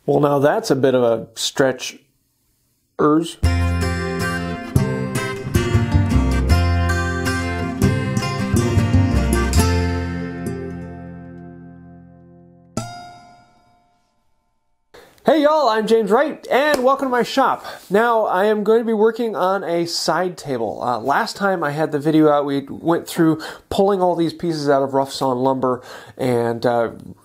Well, now that's a bit of a stretch-ers. Hey y'all, I'm James Wright, and welcome to my shop. Now, I am going to be working on a side table. Last time I had the video out, we went through pulling all these pieces out of rough sawn lumber and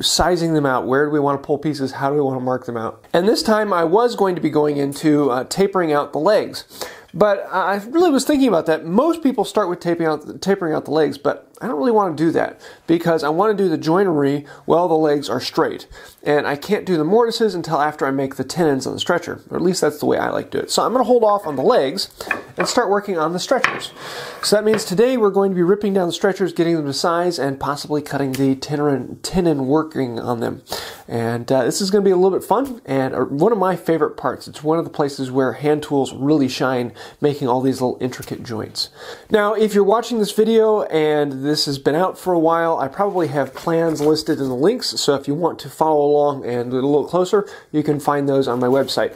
sizing them out. Where do we want to pull pieces? How do we want to mark them out? And this time I was going to be going into tapering out the legs. But I really was thinking about that. Most people start with tapering out the legs, but I don't really want to do that because I want to do the joinery while the legs are straight. And I can't do the mortises until after I make the tenons on the stretcher, or at least that's the way I like to do it. So I'm going to hold off on the legs and start working on the stretchers. So that means today we're going to be ripping down the stretchers, getting them to size, and possibly cutting the tenon working on them. And this is going to be a little bit fun and one of my favorite parts. It's one of the places where hand tools really shine, making all these little intricate joints. Now, if you're watching this video and this has been out for a while, I probably have plans listed in the links, so if you want to follow along and look a little closer, you can find those on my website.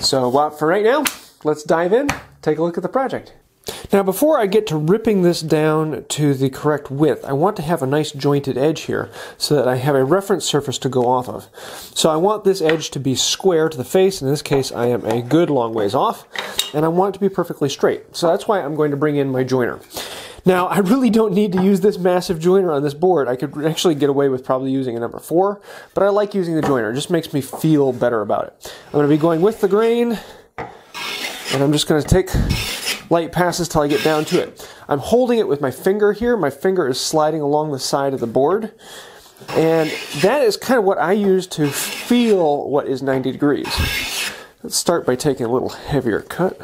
So for right now, let's dive in, take a look at the project. Now, before I get to ripping this down to the correct width, I want to have a nice jointed edge here so that I have a reference surface to go off of. So I want this edge to be square to the face. In this case, I am a good long ways off, and I want it to be perfectly straight. So that's why I'm going to bring in my joiner. Now, I really don't need to use this massive joiner on this board. I could actually get away with probably using a number 4, but I like using the joiner. It just makes me feel better about it. I'm going to be going with the grain, and I'm just going to take light passes till I get down to it. I'm holding it with my finger here. My finger is sliding along the side of the board, and that is kind of what I use to feel what is 90 degrees. Let's start by taking a little heavier cut.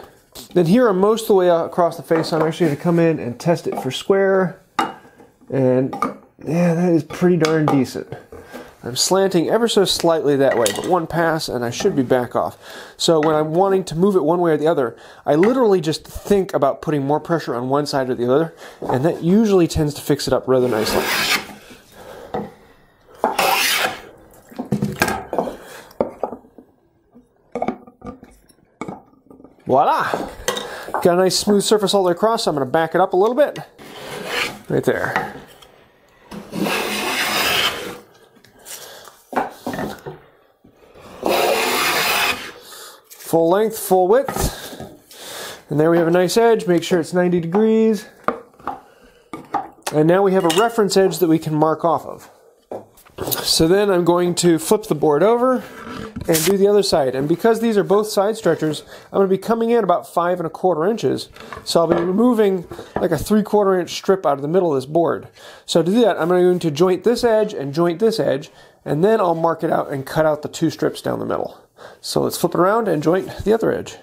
Then here I'm most of the way across the face, so I'm actually going to come in and test it for square, and yeah, that is pretty darn decent. I'm slanting ever so slightly that way, but one pass and I should be back off. So when I'm wanting to move it one way or the other, I literally just think about putting more pressure on one side or the other, and that usually tends to fix it up rather nicely. Voila! Got a nice smooth surface all the way across, so I'm going to back it up a little bit. Right there. Full length, full width. And there we have a nice edge. Make sure it's 90 degrees. And now we have a reference edge that we can mark off of. So then I'm going to flip the board over and do the other side. And because these are both side stretchers, I'm going to be coming in about 5 1/4 inches. So I'll be removing like a 3/4 inch strip out of the middle of this board. So to do that, I'm going to joint this edge and joint this edge, and then I'll mark it out and cut out the 2 strips down the middle. So let's flip it around and joint the other edge.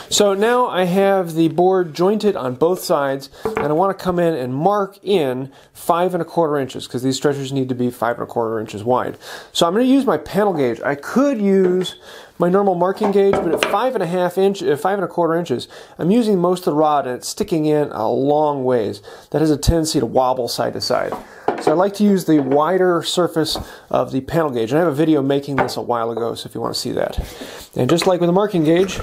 So now I have the board jointed on both sides, and I want to come in and mark in 5 1/4 inches because these stretchers need to be 5 1/4 inches wide. So I'm going to use my panel gauge. I could use my normal marking gauge, but at 5 1/4 inches, I'm using most of the rod and it's sticking in a long ways. That has a tendency to wobble side to side. So I like to use the wider surface of the panel gauge. And I have a video making this a while ago, so if you want to see that. And just like with a marking gauge,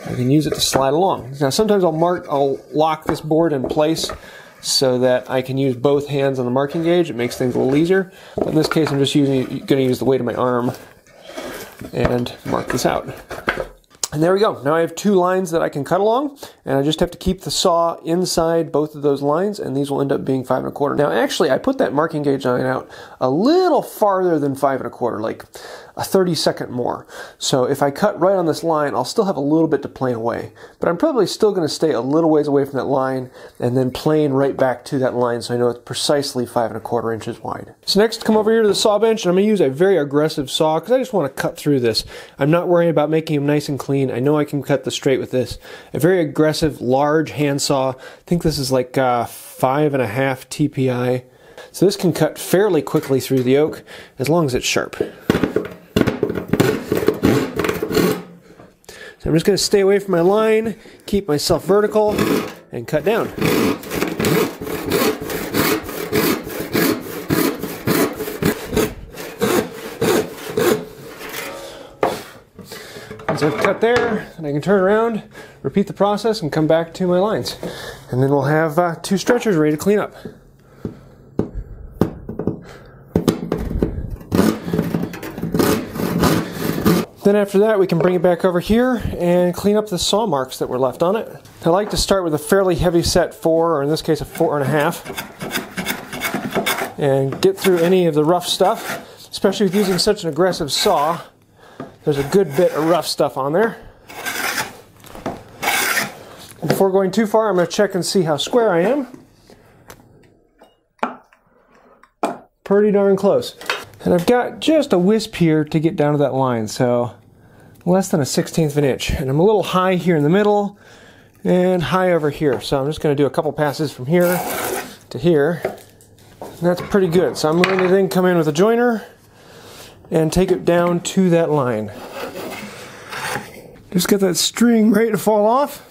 I can use it to slide along. Now sometimes I'll lock this board in place so that I can use both hands on the marking gauge. It makes things a little easier. But in this case, I'm just going to use the weight of my arm and mark this out. And there we go. Now I have 2 lines that I can cut along, and I just have to keep the saw inside both of those lines, and these will end up being 5 1/4. Now actually, I put that marking gauge line out a little farther than 5 1/4, like a 32nd more. So if I cut right on this line, I'll still have a little bit to plane away. But I'm probably still going to stay a little ways away from that line and then plane right back to that line so I know it's precisely 5 1/4 inches wide. So next, come over here to the saw bench, and I'm going to use a very aggressive saw because I just want to cut through this. I'm not worrying about making them nice and clean. I know I can cut this straight with this. A very aggressive, large hand saw. I think this is like 5.5 TPI. So this can cut fairly quickly through the oak as long as it's sharp. So I'm just going to stay away from my line, keep myself vertical, and cut down. Once I've cut there, then I can turn around, repeat the process, and come back to my lines. And then we'll have 2 stretchers ready to clean up. Then after that, we can bring it back over here and clean up the saw marks that were left on it. I like to start with a fairly heavy set 4, or in this case a 4.5, and get through any of the rough stuff, especially with using such an aggressive saw. There's a good bit of rough stuff on there. Before going too far, I'm going to check and see how square I am. Pretty darn close. And I've got just a wisp here to get down to that line, so less than a 1/16 of an inch. And I'm a little high here in the middle and high over here. So I'm just going to do a couple passes from here to here. And that's pretty good. So I'm going to then come in with a joiner and take it down to that line. Just get that string ready to fall off.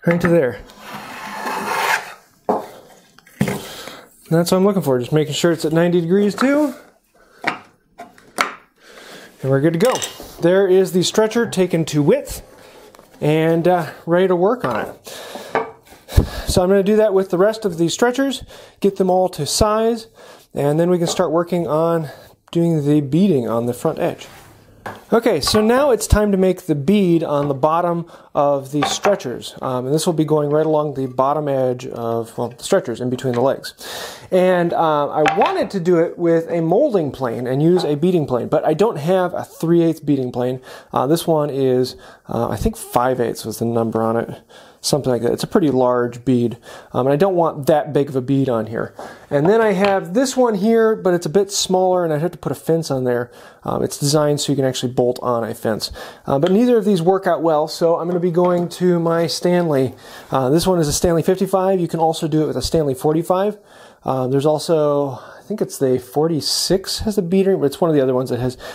Right to there. And that's what I'm looking for, just making sure it's at 90 degrees too. And we're good to go. There is the stretcher taken to width and ready to work on it. So I'm going to do that with the rest of these stretchers, get them all to size, and then we can start working on doing the beading on the front edge. Okay, so now it's time to make the bead on the bottom of the stretchers. And this will be going right along the bottom edge of, well, the stretchers in between the legs. And I wanted to do it with a molding plane and use a beading plane, but I don't have a 3/8 beading plane. This one is, I think 5/8 was the number on it. Something like that. It's a pretty large bead, and I don't want that big of a bead on here. And then I have this one here, but it's a bit smaller, and I'd have to put a fence on there. It's designed so you can actually bolt on a fence. But neither of these work out well, so I'm going to be going to my Stanley. This one is a Stanley 55. You can also do it with a Stanley 45. There's also, I think it's the 46 has the beater, but it's one of the other ones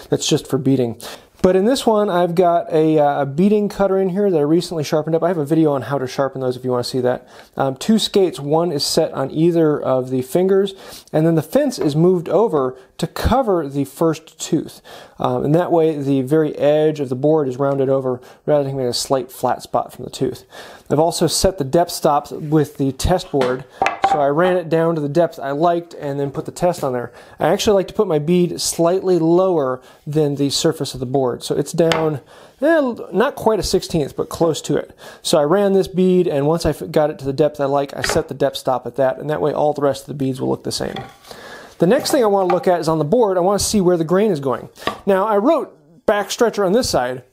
that's just for beading. But in this one, I've got a beading cutter in here that I recently sharpened up. I have a video on how to sharpen those if you want to see that. 2 skates, one is set on either of the fingers, and then the fence is moved over to cover the first tooth. And that way, the very edge of the board is rounded over rather than having a slight flat spot from the tooth. I've also set the depth stops with the test board, so I ran it down to the depth I liked and then put the test on there. I actually like to put my bead slightly lower than the surface of the board. So it's down, not quite a 1/16, but close to it. So I ran this bead, and once I got it to the depth I like, I set the depth stop at that, and that way all the rest of the beads will look the same. The next thing I want to look at is on the board. I want to see where the grain is going. Now, I wrote back stretcher on this side,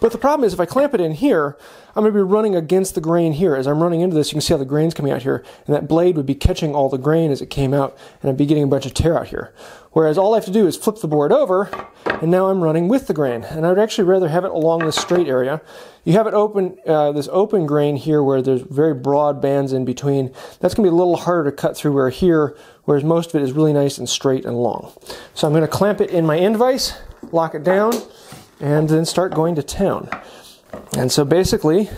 but the problem is if I clamp it in here, I'm going to be running against the grain here. As I'm running into this, you can see how the grain's coming out here, and that blade would be catching all the grain as it came out, and I'd be getting a bunch of tear out here. Whereas all I have to do is flip the board over, and now I'm running with the grain. And I would actually rather have it along this straight area. You have it open, this open grain here where there's very broad bands in between. That's going to be a little harder to cut through whereas most of it is really nice and straight and long. So I'm going to clamp it in my end vise, lock it down, and then start going to town. And so basically,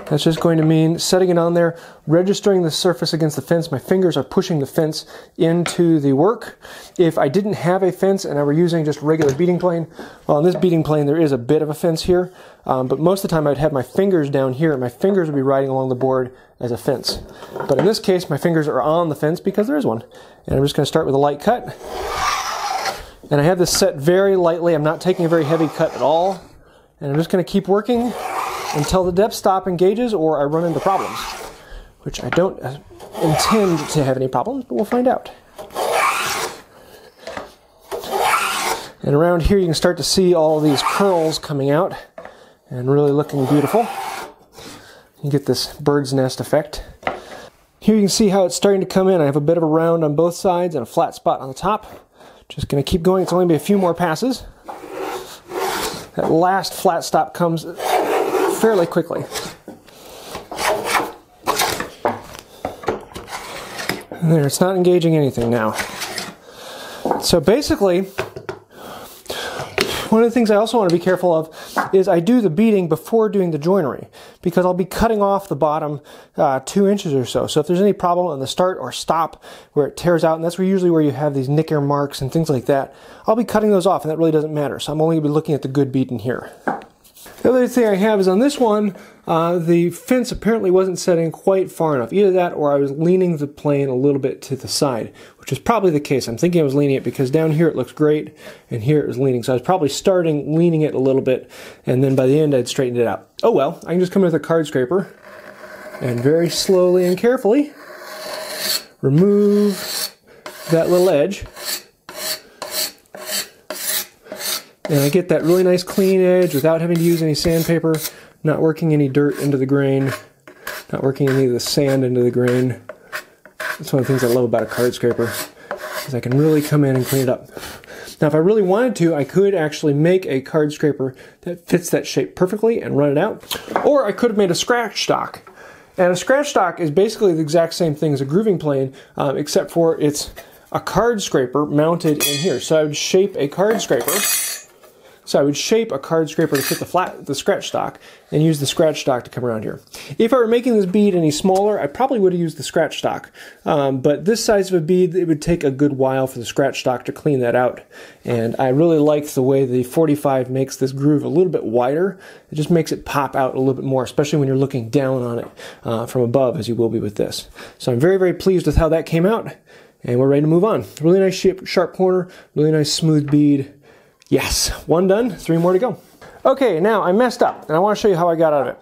that's just going to mean setting it on there, registering the surface against the fence. My fingers are pushing the fence into the work. If I didn't have a fence and I were using just regular beading plane, well, on this beading plane there is a bit of a fence here, but most of the time I'd have my fingers down here and my fingers would be riding along the board as a fence. But in this case, my fingers are on the fence because there is one. And I'm just going to start with a light cut. And I have this set very lightly. I'm not taking a very heavy cut at all. And I'm just going to keep working until the depth stop engages or I run into problems, which I don't intend to have any problems, but we'll find out. And around here you can start to see all these curls coming out and really looking beautiful. You get this bird's nest effect. Here you can see how it's starting to come in. I have a bit of a round on both sides and a flat spot on the top. Just going to keep going. It's only be a few more passes. That last flat stop comes fairly quickly. And there, it's not engaging anything now. So basically, one of the things I also want to be careful of is I do the beading before doing the joinery, because I'll be cutting off the bottom 2 inches or so. So if there's any problem on the start or stop where it tears out, and that's usually where you have these nicker marks and things like that, I'll be cutting those off, and that really doesn't matter. So I'm only going to be looking at the good beading here. The other thing I have is on this one, the fence apparently wasn't setting quite far enough. Either that or I was leaning the plane a little bit to the side, which is probably the case. I'm thinking I was leaning it because down here it looks great, and here it was leaning. So I was probably starting leaning it a little bit, and then by the end I'd straightened it out. Oh well, I can just come in with a card scraper and very slowly and carefully remove that little edge. And I get that really nice clean edge without having to use any sandpaper, not working any dirt into the grain, not working any of the sand into the grain. That's one of the things I love about a card scraper, is I can really come in and clean it up. Now if I really wanted to, I could actually make a card scraper that fits that shape perfectly and run it out. Or I could have made a scratch stock. And a scratch stock is basically the exact same thing as a grooving plane, except for it's a card scraper mounted in here. So I would shape a card scraper. So I would shape a card scraper to fit the scratch stock and use the scratch stock to come around here. If I were making this bead any smaller, I probably would have used the scratch stock. But this size of a bead, it would take a good while for the scratch stock to clean that out. And I really like the way the 45 makes this groove a little bit wider. It just makes it pop out a little bit more, especially when you're looking down on it from above, as you will be with this. So I'm very, very pleased with how that came out. And we're ready to move on. Really nice sharp corner, really nice smooth bead. Yes, 1 done, 3 more to go. Okay, now I messed up, and I want to show you how I got out of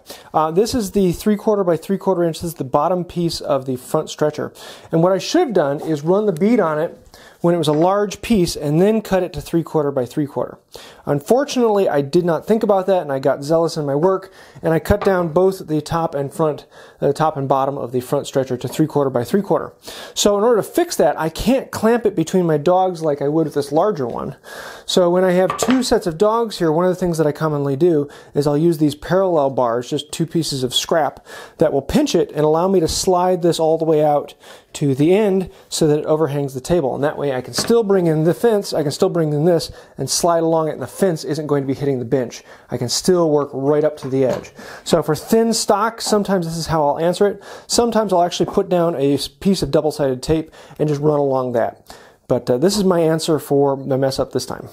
it. This is the 3/4 by 3/4 inch. This is the bottom piece of the front stretcher. And what I should have done is run the bead on it when it was a large piece and then cut it to 3/4 by 3/4. Unfortunately, I did not think about that, and I got zealous in my work, and I cut down both the top and bottom of the front stretcher to 3/4 by 3/4. So in order to fix that, I can't clamp it between my dogs like I would with this larger one. So when I have 2 sets of dogs here, one of the things that I commonly do is I'll use these parallel bars, just 2 pieces of scrap, that will pinch it and allow me to slide this all the way out to the end so that it overhangs the table. And that way I can still bring in the fence, I can still bring in this and slide along it, and the fence isn't going to be hitting the bench. I can still work right up to the edge. So for thin stock, sometimes this is how I'll answer it. Sometimes I'll actually put down a piece of double-sided tape and just run along that. But this is my answer for the mess up this time.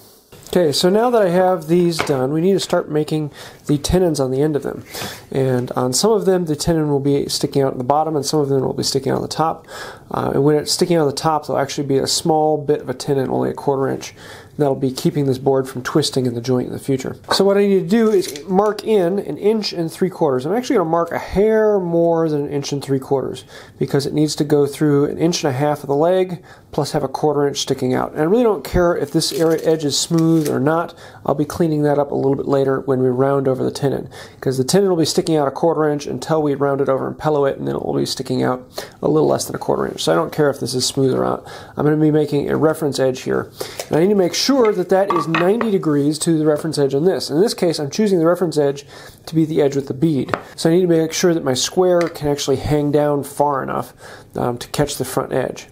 Okay, so now that I have these done, we need to start making the tenons on the end of them. And on some of them, the tenon will be sticking out at the bottom, and some of them will be sticking out at the top. And when it's sticking out at the top, there'll actually be a small bit of a tenon, only 1/4 inch. That'll be keeping this board from twisting in the joint in the future. So what I need to do is mark in 1 3/4 inches. I'm actually going to mark a hair more than 1 3/4 inches because it needs to go through 1.5 inches of the leg plus have a 1/4 inch sticking out. And I really don't care if this edge is smooth or not. I'll be cleaning that up a little bit later when we round over the tenon, because the tenon will be sticking out 1/4 inch until we round it over and pillow it, and then it will be sticking out a little less than 1/4 inch. So I don't care if this is smooth or not. I'm going to be making a reference edge here, and I need to make sure that that is 90 degrees to the reference edge on this. In this case, I'm choosing the reference edge to be the edge with the bead. So I need to make sure that my square can actually hang down far enough to catch the front edge.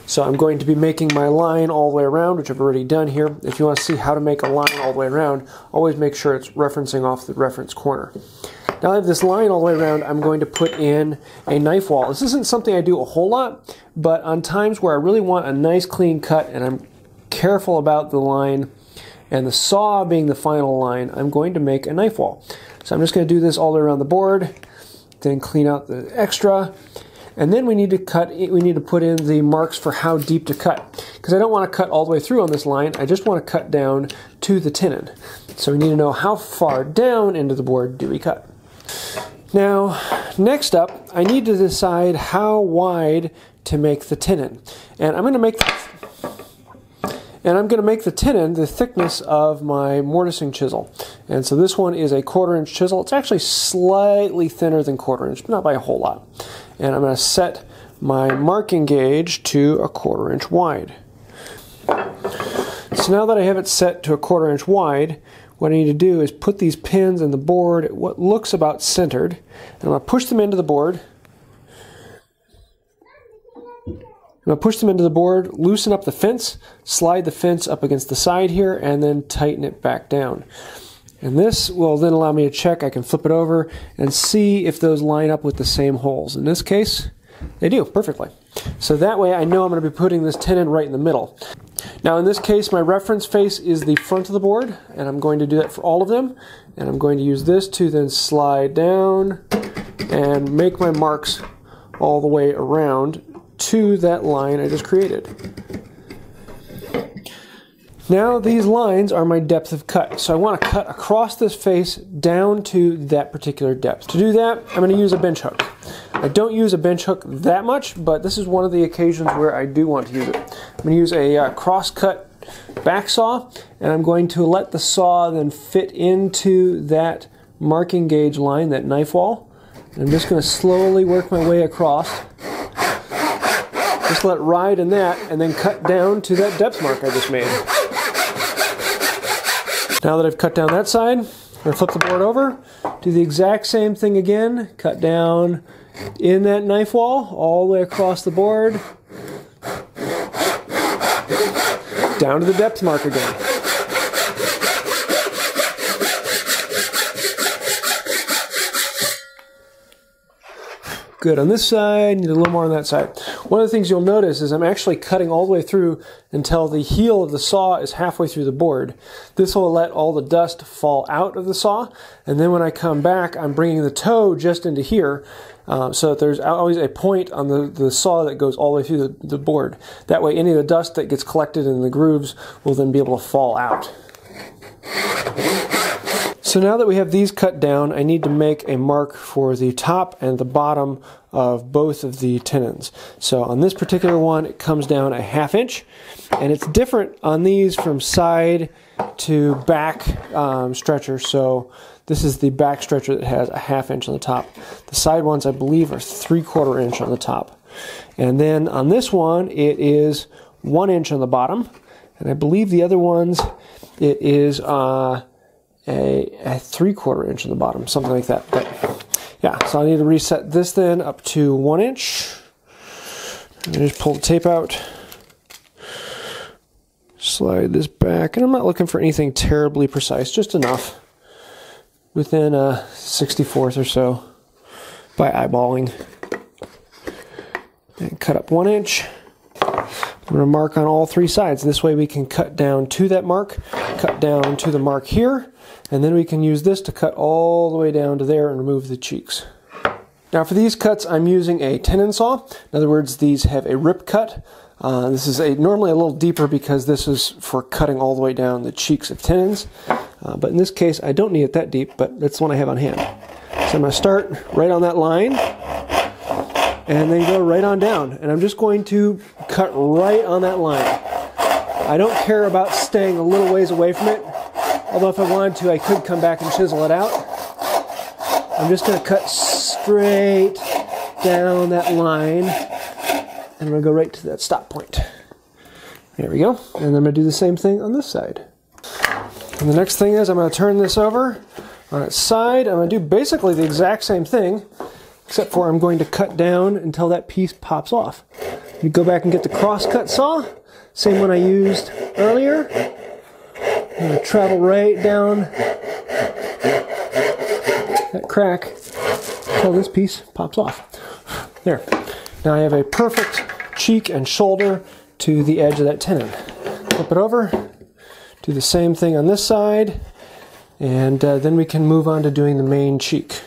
So I'm going to be making my line all the way around, which I've already done here. If you want to see how to make a line all the way around, always make sure it's referencing off the reference corner. Now I have this line all the way around, I'm going to put in a knife wall. This isn't something I do a whole lot, but on times where I really want a nice clean cut and I'm careful about the line and the saw being the final line, I'm going to make a knife wall. So I'm just going to do this all the way around the board, then clean out the extra, and then we need to put in the marks for how deep to cut, because I don't want to cut all the way through on this line, I just want to cut down to the tenon. So we need to know how far down into the board do we cut. Now, next up, I need to decide how wide to make the tenon. And I'm going to make the tenon the thickness of my mortising chisel. And so this one is a 1/4 inch chisel. It's actually slightly thinner than 1/4 inch, but not by a whole lot. And I'm going to set my marking gauge to a 1/4 inch wide. So now that I have it set to a 1/4 inch wide, what I need to do is put these pins in the board at what looks about centered. And I'm going to push them into the board. I'm going to push them into the board, loosen up the fence, slide the fence up against the side here, and then tighten it back down. And this will then allow me to check. I can flip it over and see if those line up with the same holes. In this case, they do perfectly. So that way I know I'm going to be putting this tenon right in the middle. Now in this case, my reference face is the front of the board, and I'm going to do that for all of them. And I'm going to use this to then slide down and make my marks all the way around to that line I just created. Now these lines are my depth of cut. So I want to cut across this face down to that particular depth. To do that, I'm going to use a bench hook. I don't use a bench hook that much, but this is one of the occasions where I do want to use it. I'm going to use a cross-cut back saw, and I'm going to let the saw then fit into that marking gauge line, that knife wall. And I'm just going to slowly work my way across. Just let it ride in that, and then cut down to that depth mark I just made. Now that I've cut down that side, I'm going to flip the board over, do the exact same thing again, cut down in that knife wall, all the way across the board, down to the depth mark again. Good on this side, need a little more on that side. One of the things you'll notice is I'm actually cutting all the way through until the heel of the saw is halfway through the board. This will let all the dust fall out of the saw, and then when I come back, I'm bringing the toe just into here, so that there's always a point on the saw that goes all the way through the board. That way any of the dust that gets collected in the grooves will then be able to fall out. So now that we have these cut down, I need to make a mark for the top and the bottom of both of the tenons. So on this particular one, it comes down a 1/2 inch, and it's different on these from side to back stretcher. So this is the back stretcher that has a 1/2 inch on the top. The side ones, I believe, are 3/4 inch on the top. And then on this one, it is 1 inch on the bottom, and I believe the other ones, it is a 3/4 inch on the bottom, something like that. But yeah, so I need to reset this then up to 1 inch. And just pull the tape out, slide this back, and I'm not looking for anything terribly precise, just enough, within a 64th or so by eyeballing. And cut up 1 inch. I'm going to mark on all three sides. This way we can cut down to that mark, cut down to the mark here, and then we can use this to cut all the way down to there and remove the cheeks. Now for these cuts, I'm using a tenon saw. In other words, these have a rip cut. This is normally a little deeper because this is for cutting all the way down the cheeks of tenons. But in this case, I don't need it that deep, but that's the one I have on hand. So I'm going to start right on that line, and then go right on down. And I'm just going to cut right on that line. I don't care about staying a little ways away from it, although if I wanted to, I could come back and chisel it out. I'm just going to cut straight down that line, and I'm going to go right to that stop point. There we go. And then I'm going to do the same thing on this side. And the next thing is I'm going to turn this over on its side. I'm going to do basically the exact same thing, except for I'm going to cut down until that piece pops off. You go back and get the cross-cut saw, same one I used earlier. I'm going to travel right down that crack until this piece pops off. There. Now I have a perfect cheek and shoulder to the edge of that tenon. Flip it over, do the same thing on this side, and then we can move on to doing the main cheek.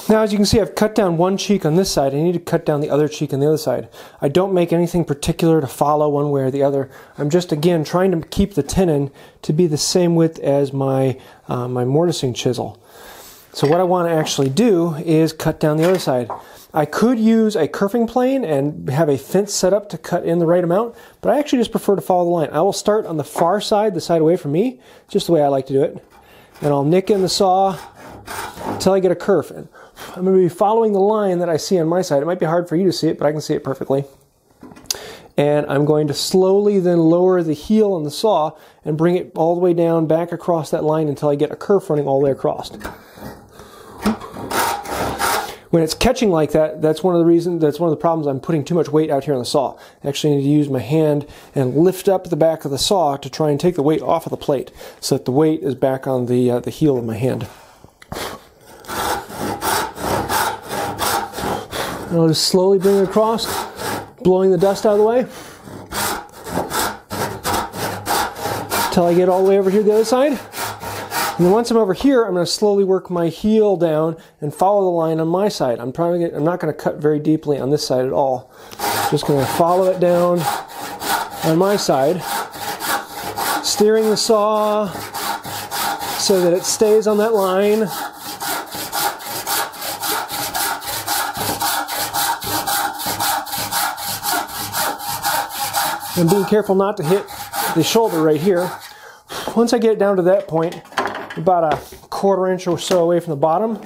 Now, as you can see, I've cut down one cheek on this side. I need to cut down the other cheek on the other side. I don't make anything particular to follow one way or the other. I'm just, again, trying to keep the tenon to be the same width as my mortising chisel. So what I want to actually do is cut down the other side. I could use a kerfing plane and have a fence set up to cut in the right amount, but I actually just prefer to follow the line. I will start on the far side, the side away from me, just the way I like to do it. And I'll nick in the saw until I get a kerf. And I'm going to be following the line that I see on my side. It might be hard for you to see it, but I can see it perfectly. And I'm going to slowly then lower the heel on the saw and bring it all the way down back across that line until I get a kerf running all the way across. When it's catching like that, that's one of the problems I'm putting too much weight out here on the saw. I actually need to use my hand and lift up the back of the saw to try and take the weight off of the plate so that the weight is back on the heel of my hand. And I'll just slowly bring it across, blowing the dust out of the way until I get all the way over here to the other side. And then once I'm over here, I'm going to slowly work my heel down and follow the line on my side. I'm not going to cut very deeply on this side at all. Just going to follow it down on my side, steering the saw so that it stays on that line. And being careful not to hit the shoulder right here. Once I get it down to that point, about a 1/4 inch or so away from the bottom,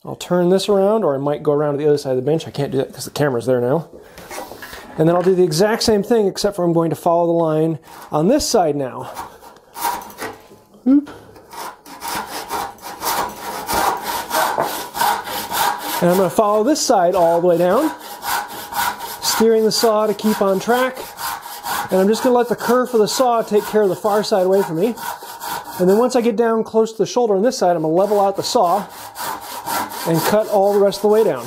I'll turn this around, or I might go around to the other side of the bench. I can't do that because the camera's there now. And then I'll do the exact same thing, except for I'm going to follow the line on this side now. Oop. And I'm going to follow this side all the way down, steering the saw to keep on track. And I'm just going to let the curve of the saw take care of the far side away from me. And then once I get down close to the shoulder on this side, I'm going to level out the saw and cut all the rest of the way down.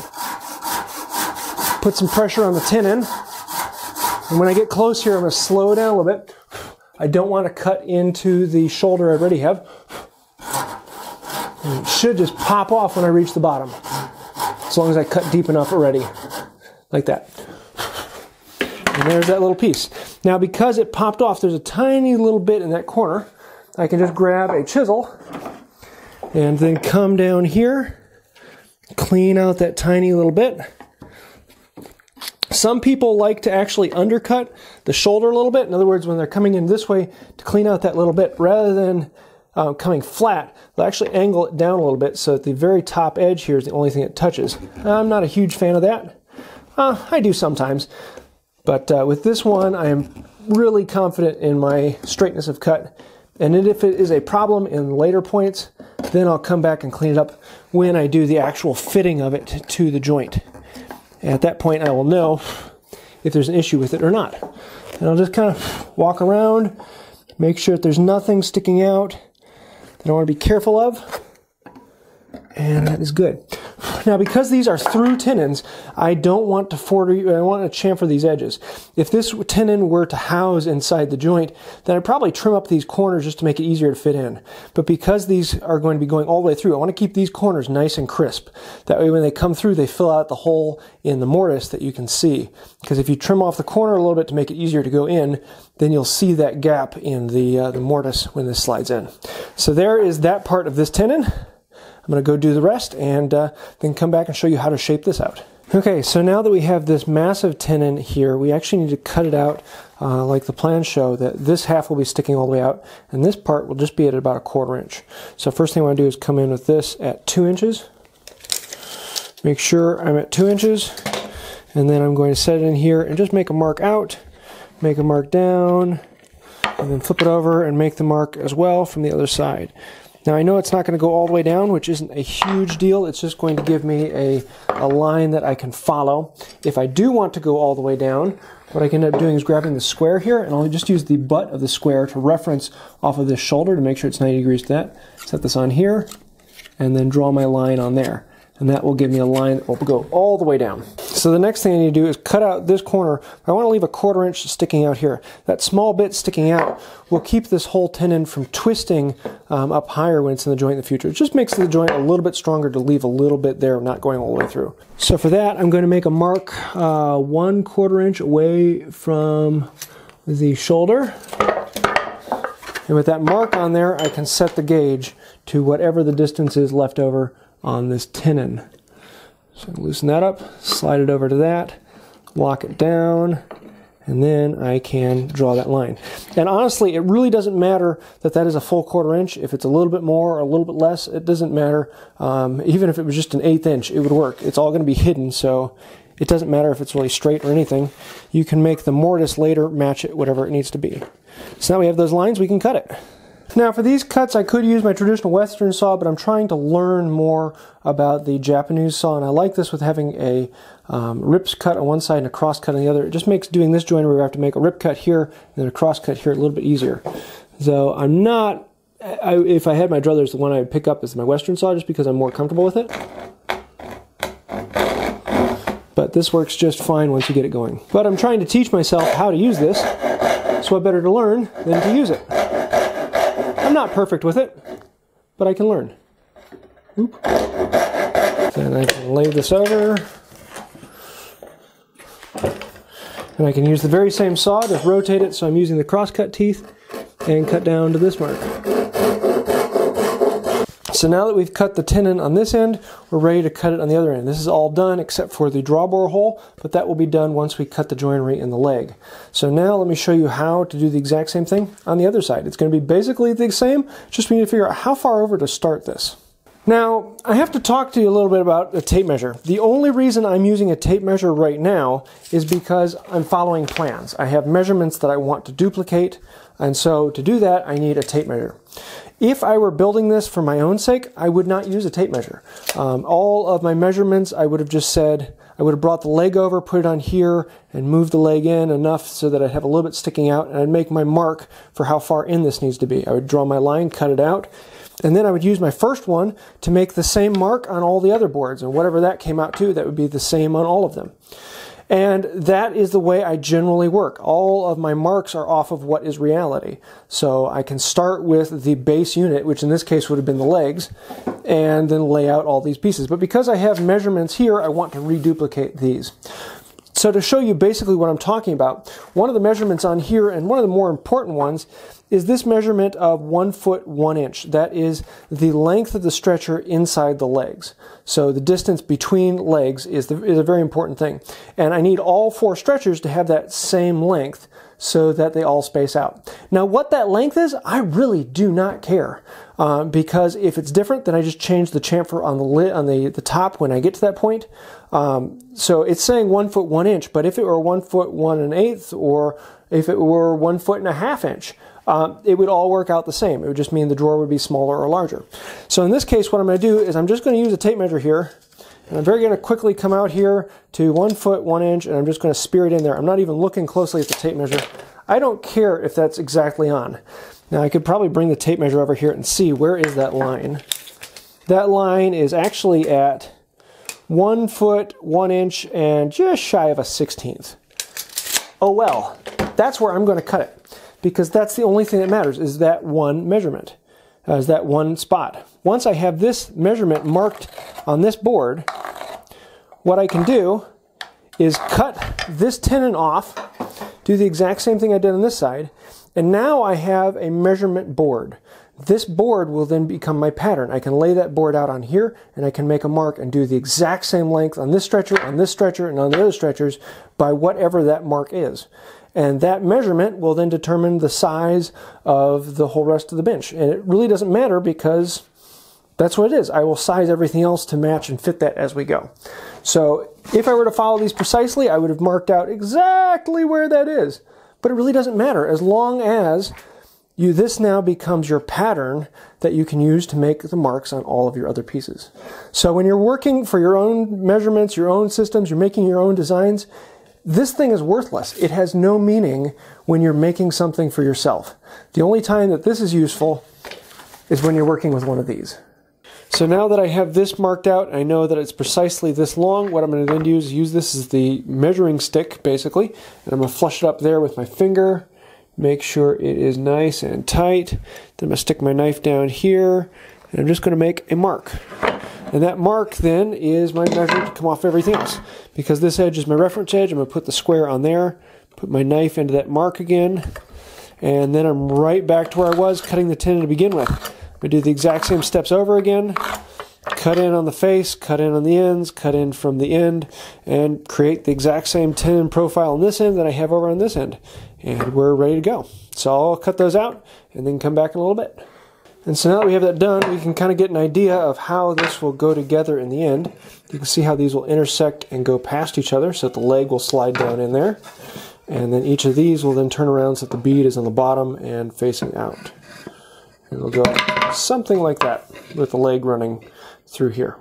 Put some pressure on the tenon. And when I get close here, I'm going to slow down a little bit. I don't want to cut into the shoulder I already have. And it should just pop off when I reach the bottom, as long as I cut deep enough already, like that. And there's that little piece. Now, because it popped off, there's a tiny little bit in that corner. I can just grab a chisel and then come down here, clean out that tiny little bit. Some people like to actually undercut the shoulder a little bit. In other words, when they're coming in this way to clean out that little bit, rather than coming flat, they'll actually angle it down a little bit so that the very top edge here is the only thing it touches. I'm not a huge fan of that. I do sometimes. But with this one, I am really confident in my straightness of cut. And then if it is a problem in later points, then I'll come back and clean it up when I do the actual fitting of it to the joint. And at that point, I will know if there's an issue with it or not. And I'll just kind of walk around, make sure that there's nothing sticking out that I want to be careful of. And that is good. Now, because these are through tenons, I don't want to chamfer these edges. If this tenon were to house inside the joint, then I'd probably trim up these corners just to make it easier to fit in. But because these are going to be going all the way through, I want to keep these corners nice and crisp. That way when they come through, they fill out the hole in the mortise that you can see. Because if you trim off the corner a little bit to make it easier to go in, then you'll see that gap in the mortise when this slides in. So there is that part of this tenon. I'm going to go do the rest and then come back and show you how to shape this out. Okay, so now that we have this massive tenon here, we actually need to cut it out like the plans show, that this half will be sticking all the way out, and this part will just be at about a 1/4 inch. So first thing I want to do is come in with this at 2 inches. Make sure I'm at 2 inches, and then I'm going to set it in here and just make a mark out, make a mark down, and then flip it over and make the mark as well from the other side. Now, I know it's not going to go all the way down, which isn't a huge deal. It's just going to give me a line that I can follow. If I do want to go all the way down, what I can end up doing is grabbing the square here, and I'll just use the butt of the square to reference off of this shoulder to make sure it's 90 degrees to that. Set this on here, and then draw my line on there. And that will give me a line that will go all the way down. So the next thing I need to do is cut out this corner. I want to leave a 1/4 inch sticking out here. That small bit sticking out will keep this whole tenon from twisting up higher when it's in the joint in the future. It just makes the joint a little bit stronger to leave a little bit there, not going all the way through. So for that, I'm going to make a mark 1/4 inch away from the shoulder. And with that mark on there, I can set the gauge to whatever the distance is left over on this tenon. So loosen that up, slide it over to that, lock it down, and then I can draw that line. And honestly, it really doesn't matter that that is a full 1/4 inch. If it's a little bit more or a little bit less, it doesn't matter. Even if it was just an 1/8 inch, it would work. It's all going to be hidden, so it doesn't matter if it's really straight or anything. You can make the mortise later match it, whatever it needs to be. So now we have those lines, we can cut it. Now for these cuts I could use my traditional Western saw, but I'm trying to learn more about the Japanese saw, and I like this with having a rip cut on one side and a cross cut on the other. It just makes doing this joinery where I have to make a rip cut here and then a cross cut here a little bit easier. So I'm not, if I had my druthers, the one I would pick up is my Western saw just because I'm more comfortable with it. But this works just fine once you get it going. But I'm trying to teach myself how to use this, so what better to learn than to use it. I'm not perfect with it, but I can learn. Oop. Then I can lay this over. And I can use the very same saw, just rotate it so I'm using the crosscut teeth and cut down to this mark. So now that we've cut the tenon on this end, we're ready to cut it on the other end. This is all done except for the drawbore hole, but that will be done once we cut the joinery in the leg. So now let me show you how to do the exact same thing on the other side. It's going to be basically the same, just we need to figure out how far over to start this. Now, I have to talk to you a little bit about a tape measure. The only reason I'm using a tape measure right now is because I'm following plans. I have measurements that I want to duplicate, and so to do that, I need a tape measure. If I were building this for my own sake, I would not use a tape measure. All of my measurements, I would have just said, I would have brought the leg over, put it on here, and moved the leg in enough so that I'd have a little bit sticking out, and I'd make my mark for how far in this needs to be. I would draw my line, cut it out, and then I would use my first one to make the same mark on all the other boards, and whatever that came out to, that would be the same on all of them. And that is the way I generally work. All of my marks are off of what is reality. So I can start with the base unit, which in this case would have been the legs, and then lay out all these pieces. But because I have measurements here, I want to reduplicate these. So to show you basically what I'm talking about, one of the measurements on here, and one of the more important ones, is this measurement of 1 foot 1 inch. That is the length of the stretcher inside the legs. So the distance between legs is a very important thing. And I need all 4 stretchers to have that same length so that they all space out. Now what that length is, I really do not care. Because if it's different, then I just change the chamfer on the lid, on the top when I get to that point. So it's saying 1 foot 1 inch, but if it were 1 foot 1 1/8, or if it were 1 foot 1/2 inch, it would all work out the same. It would just mean the drawer would be smaller or larger. So in this case, what I'm going to do is I'm just going to use a tape measure here, and I'm going to quickly come out here to 1 foot 1 inch, and I'm just going to spear it in there. I'm not even looking closely at the tape measure. I don't care if that's exactly on. Now I could probably bring the tape measure over here and see where is that line. That line is actually at 1 foot 1 inch and just shy of a 1/16. Oh well, that's where I'm going to cut it, because that's the only thing that matters, is that one measurement, is that one spot. Once I have this measurement marked on this board, what I can do is cut this tenon off, do the exact same thing I did on this side, and now I have a measurement board. This board will then become my pattern. I can lay that board out on here, and I can make a mark and do the exact same length on this stretcher, and on the other stretchers by whatever that mark is. And that measurement will then determine the size of the whole rest of the bench. And it really doesn't matter, because that's what it is. I will size everything else to match and fit that as we go. So if I were to follow these precisely, I would have marked out exactly where that is. But it really doesn't matter, as long as this now becomes your pattern that you can use to make the marks on all of your other pieces. So when you're working for your own measurements, your own systems, you're making your own designs, this thing is worthless. It has no meaning when you're making something for yourself. The only time that this is useful is when you're working with one of these. So now that I have this marked out, I know that it's precisely this long. What I'm going to then do is use this as the measuring stick, basically. And I'm going to flush it up there with my finger. Make sure it is nice and tight. Then I'm going to stick my knife down here, and I'm just going to make a mark. And that mark then is my measure to come off everything else. Because this edge is my reference edge, I'm going to put the square on there, put my knife into that mark again, and then I'm right back to where I was cutting the tenon to begin with. I'm going to do the exact same steps over again. Cut in on the face, cut in on the ends, cut in from the end, and create the exact same tenon profile on this end that I have over on this end. And we're ready to go. So I'll cut those out and then come back in a little bit. And so now that we have that done, we can kind of get an idea of how this will go together in the end. You can see how these will intersect and go past each other, so that the leg will slide down in there. And then each of these will then turn around so that the bead is on the bottom and facing out. It'll go something like that with the leg running through here.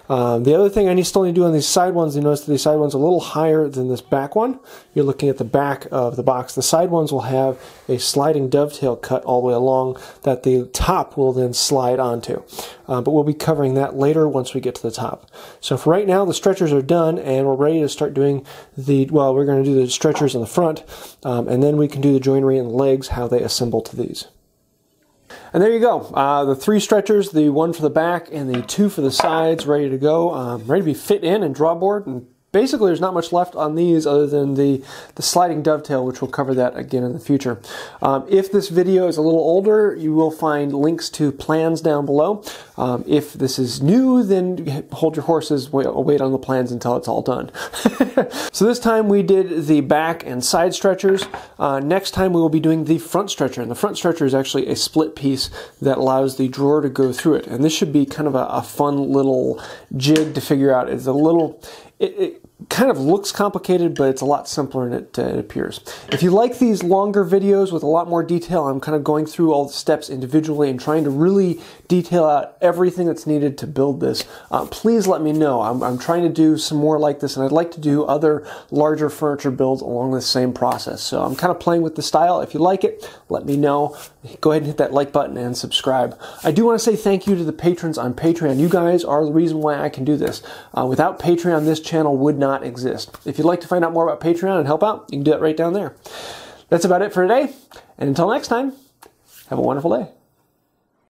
The other thing I still need to do on these side ones, you notice that these side ones are a little higher than this back one. You're looking at the back of the box. The side ones will have a sliding dovetail cut all the way along that the top will then slide onto. But we'll be covering that later once we get to the top. So for right now, the stretchers are done and we're ready to start doing well, we're going to do the stretchers in the front and then we can do the joinery and the legs, how they assemble to these. And there you go, the 3 stretchers, the 1 for the back and the 2 for the sides, ready to go, ready to be fit in and draw board. And basically there's not much left on these other than the sliding dovetail, which we'll cover that again in the future. If this video is a little older, you will find links to plans down below. If this is new, then hold your horses, wait on the plans until it's all done. So this time we did the back and side stretchers. Next time we will be doing the front stretcher. And the front stretcher is actually a split piece that allows the drawer to go through it. And this should be kind of a fun little jig to figure out. It's a little... It kind of looks complicated, but it's a lot simpler than it appears. If you like these longer videos with a lot more detail, I'm kind of going through all the steps individually and trying to really detail out everything that's needed to build this. Please let me know. I'm trying to do some more like this, and I'd like to do other larger furniture builds along the same process. So I'm kind of playing with the style. If you like it, let me know. Go ahead and hit that like button and subscribe. I do want to say thank you to the patrons on Patreon. You guys are the reason why I can do this. Without Patreon, this channel would not exist. If you'd like to find out more about Patreon and help out, you can do that right down there. That's about it for today. And until next time, have a wonderful day.